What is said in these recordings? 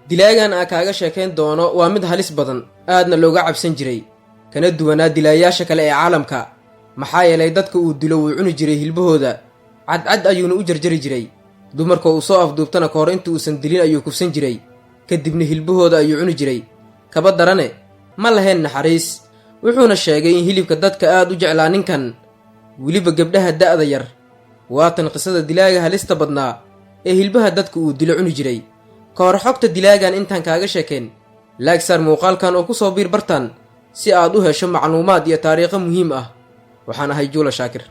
dilaagan aan kaaga sheekayn doono waa mid halis badan aadna looga cabsan jiray kana duwanaa dilaayaasha kale ee caalamka maxaa yeelay dadka uu dilo wuu cuni jiray hilbahooda cadcad ayuuna u jarjari jiray dumarka uu soo afduubtana ka hor inta uusan dilin ayuu kufsan jiray kadibna hilbahooda ayuu cuni jiray kaba darane ma lahayn naxariis wuxuuna sheegay in hilibka dadka aad u jeclaa ninkan weliba gabdhaha da'da yar waatan qisada dilaaga halista badnaa ee hilbaha dadka uu dilo cuni jiray ka hor xogta dilaagan intaan kaaga sheekeen laagsaar muuqaalkan oo ku soo biir bartaan si aad u hesho macluumaad iyo taariikho muhiim ah waxaan ahay Juula Shaakir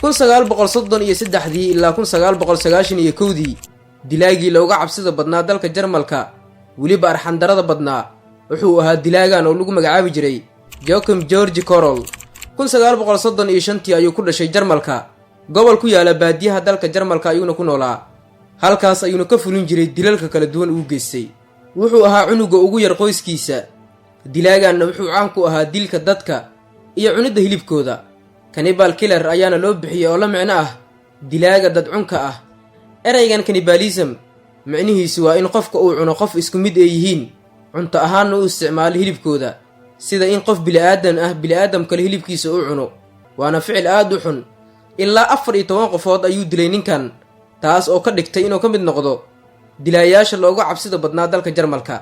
1933 ilaa 1991 dilaagii looga cabsida badnaa dalka Jarmalka weliba arxandarada badnaa wuxuu ahaa dilaagan oo lagu magacaabi jiray Joachim Georg Korol 1935 ayuu ku dhashay Jarmalka gobol ku yaala baadiyaha dalka Jarmalka ayuuna ku noolaa halkaas ayuuna ka fulin jiray dilalka kala duwan uu geystay wuxuu ahaa cunuga ugu yar qoyskiisa dilaaganna wuxuu caan ku ahaa dilka dadka iyo cunida hilibkooda cannibal killer ayaana loo bixiyay oo la micno ah dilaaga dadcunka ah eraygan cannibalism micnihiisu waa in qofka uu cuno qof isku mid ay yihiin cunto ahaanna uu isticmaalo hilibkooda sida in qof bini'aadam kale hilibkiisa uu cuno waana ficil aad u xun ilaa 14 qofood ayuu dilay ninkan taas oo ka dhigtay inuu ka mid noqdo dilaayaasha looga cabsida badnaa dalka Jarmalka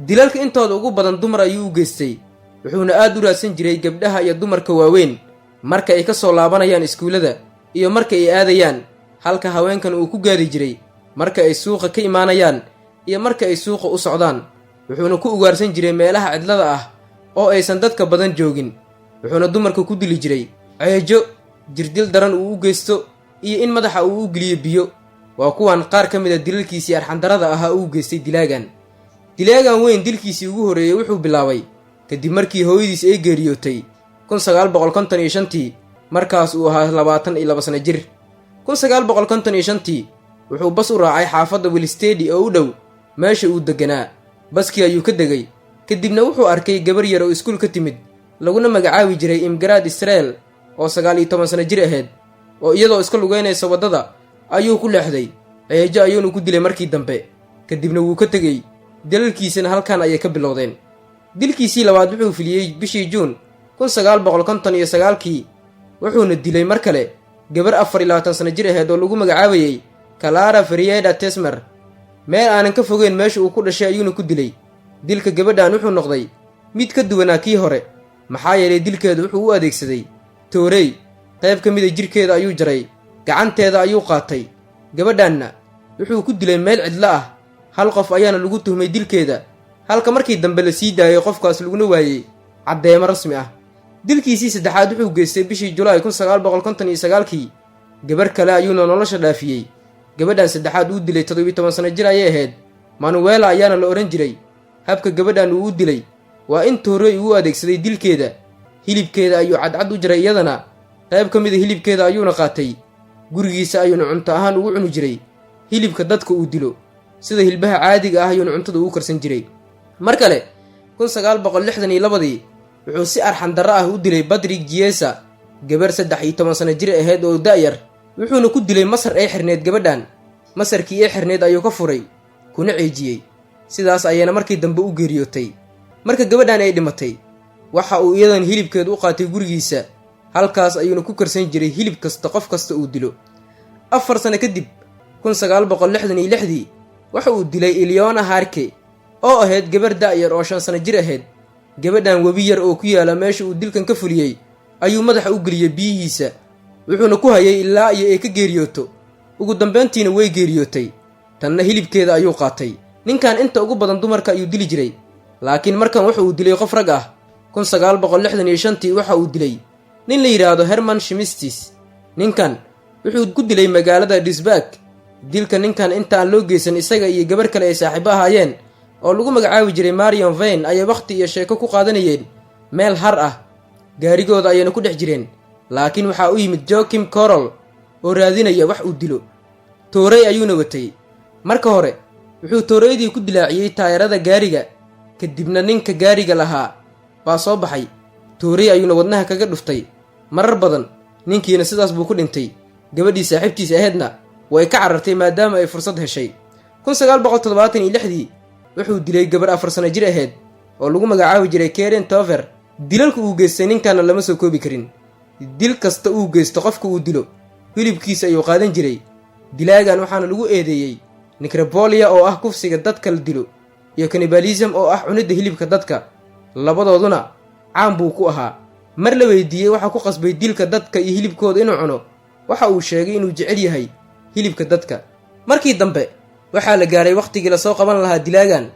dilalka intooda ugu badan dumar ayuu u geystay wuxuuna aad u raadsan jiray gabdhaha iyo dumarka waaweyn marka ay ka soo laabanayaan iskuulada iyo marka ay aadayaan halka haweenkan uu ku gaari jiray marka ay suuqa ka imaanayaan iyo marka ay suuqa u socdaan wuxuuna ku ugaarsan jiray meelaha cidlada ah oo aysan dadka badan joogin wuxuuna dumarka ku dili jiray ceejo jirdil daran uu u geysto iyo in madaxa uu u geliyo biyo waa kuwan qaar ka mid ah dilalkiisii arxandarada ahaa uu geystay dilaagan weyn dilkiisii ugu horeeyay wuxuu bilaabay kadib markii hooyadiis ay geeriyootay 1955 markaas uu ahaa 22 sano jir 1955 wuxuu bas u raacay xaafadda Wilstedi oo u dhow meesha uu deganaa baskii ayuu ka degay kadibna wuxuu arkay gabar yar oo iskuul ka timid laguna magacaabi jiray Imgrad Israel oo 19 sano jir ahayd oo iyadoo iska lugeynaysa wadada ayuu ku leexday ceejo ayuuna ku dilay markii dambe kadibna wuu ka tegay dilalkiisana halkan ayay ka bilowdeen dilkiisii labaad wuxuu filiyay bishii Juun 1959 wuxuuna dilay mar kale gabar 24 sano jir ahayd oo lagu magacaabayay Clara Ferreira Tesmer meel aanan ka fogeyn meesha uu ku dhashay ayuuna ku dilay dilka gabadhan wuxuu noqday mid ka duwanaa kii hore maxaa yeelay dilkeeda wuxuu u adeegsaday toorey qayb ka mid ah jirkeeda ayuu jaray gacanteeda ayuu qaatay gabadhanna wuxuu ku dilay meel cidla ah hal qof ayaana lagu tuhmay dilkeeda halka markii dambe la sii daayay qofkaas laguna waayay caddeemo rasmi ah dilkiisii saddexaad wuxuu geystay bishii Julaay 1959 gabar kale ayuuna nolosha dhaafiyay gabadhan saddexaad uu dilay 17 sano jir ayay ahayd Manuela ayaana la oran jiray habka gabadhan uu dilay waa in toorey uu adeegsaday dilkeeda hilibkeeda ayuu cadcad u jaray iyadana qayb ka mid ah hilibkeeda ayuuna qaatay gurigiisa ayuuna cunto ahaan ugu cuni jiray hilibka dadka uu dilo sida hilbaha caadiga ah ayuuna cuntada ugu karsan jiray mar kale 1962 wuxuu si arxandaro ah u dilay Patrick Chiesa gabar 13 sano jir ahayd oo da'yar wuxuuna ku dilay masar ay xirneed gabadhan masarkii ay xirneed ayuu ka furay kuna ceejiyay sidaas ayayna markii dambe u geeriyootay marka gabadhan ay dhimatay waxa uu iyadan hilibkeeda u qaatay gurigiisa halkaas ayuuna ku karsan jiray hilib kasta qof kasta uu dilo 4 sano kadib 1966 waxa uu dilay Eleona Harke oo ahayd gabar da'yar oo 5 sano jir ahayd gabadhan webi yar oo ku yaala meesha uu dilkan ka fuliyay ayuu madaxa u geliyay biyihiisa wuxuuna ku hayay ilaa ay ka geeriyooto ugu dambeyntiina way geeriyootay tanna hilibkeeda ayuu qaatay ninkan inta ugu badan dumarka ayuu dili jiray laakiin markan waxa uu dilay qof rag ah 1965 waxa uu dilay nin la yiraahdo Herman Schmistis ninkan wuxuu ku dilay magaalada Duisburg dilka ninkan inta aan loo geysan isaga iyo gabar kale ay saaxiibo ahaayeen oo lagu magacaabi jiray Marion Vane ayay waqti iyo sheeko ku qaadanayeen meel har ah gaarigooda ayayna ku dhex jireen laakiin waxa uu yimid Joachim Korol oo raadinaya wax uu dilo toorey ayuuna watay marka hore wuxuu tooreydii ku dilaaciyay taayirada gaariga kadibna ninka gaariga lahaa baa soo baxay toorey ayuuna wadnaha kaga dhuftay marar badan ninkiina sidaas buu ku dhintay gabadhii saaxiibtiisa ahaydna way ka carartay maadaama ay fursad heshay 1976 wuxuu dilay gabar 4 sano jir ahayd oo lagu magacaabi jiray Karen Tover. dilalka uu geystay ninkan lama soo koobi karin. dil kasta uu geysto qofka uu dilo hilibkiisa ayuu qaadan jiray. dilaagan waxaana lagu eedeeyay necrophilia oo ah kufsiga dadka la dilo iyo cannibalism oo ah cunida hilibka dadka. labadooduna caan buu ku ahaa. mar la weydiiyey waxa ku qasbay dilka dadka iyo hilibkooda inuu cuno, waxa uu sheegay inuu jecel yahay hilibka dadka. markii dambe waxaa la gaaray waqtigii la soo qaban lahaa dilaagan.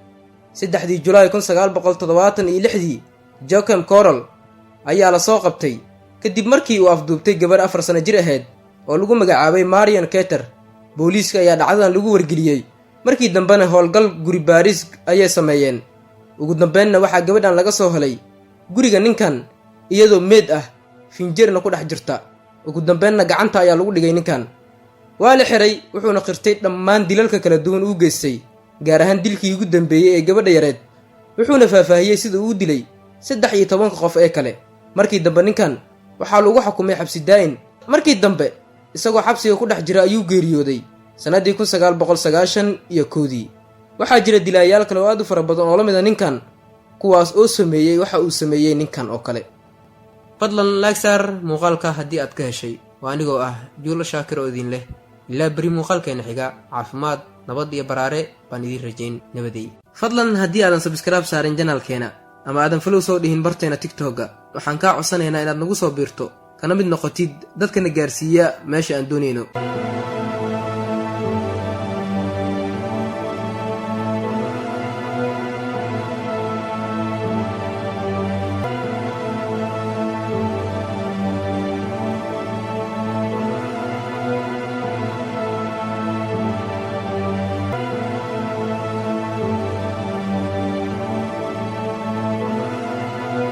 3 Julaay 1976 Joachim Corral ayaa la soo qabtay kadib markii uu afduubtay gabar 4 sano jir ahayd oo lagu magacaabay Marion Keter. booliiska ayaa dhacdadan lagu wargeliyey. markii dambena howlgal guri baaris ayay sameeyeen. ugu dambeynna waxaa gabadhan laga soo helay guriga ninkan iyadoo meed ah, finjeerna ku dhex jirta. ugu dambeynna gacanta ayaa lagu dhigay ninkan. waa la xiray wuxuuna qirtay dhammaan dilalka kala duwan uu geystay, gaar ahaan dilkii ugu dambeeyey ee gabadha yareed. wuxuuna faahfaahiyey sida uu dilay 13 qof ee kale. markii dambe ninkan waxaa lagu xukumay xabsi daa'in. markii dambe isagoo xabsiga ku dhex jira ayuu geeriyooday sanadii 1991. waxaa jira dilaayaal kale oo aad u fara badan oo la mid ah ninkan, kuwaas oo sameeyey waxa uu sameeyey ninkan oo kale. fadlan like saar muuqaalka haddii aad ka heshay. waa anigoo ah Juulo Shaakir oo idin leh ilaa bari muuqaalkeena xiga. caafimaad, nabad iyo baraare baan idin rajayn. nabadey. fadlan haddii aadan subscribe saarin janaalkeena ama aadan follow soo dhihin barteena TikTok-ga, waxaan kaa codsanaynaa inaad nagu soo biirto kana mid noqotid dadkana gaarsiiya meesha aan doonayno.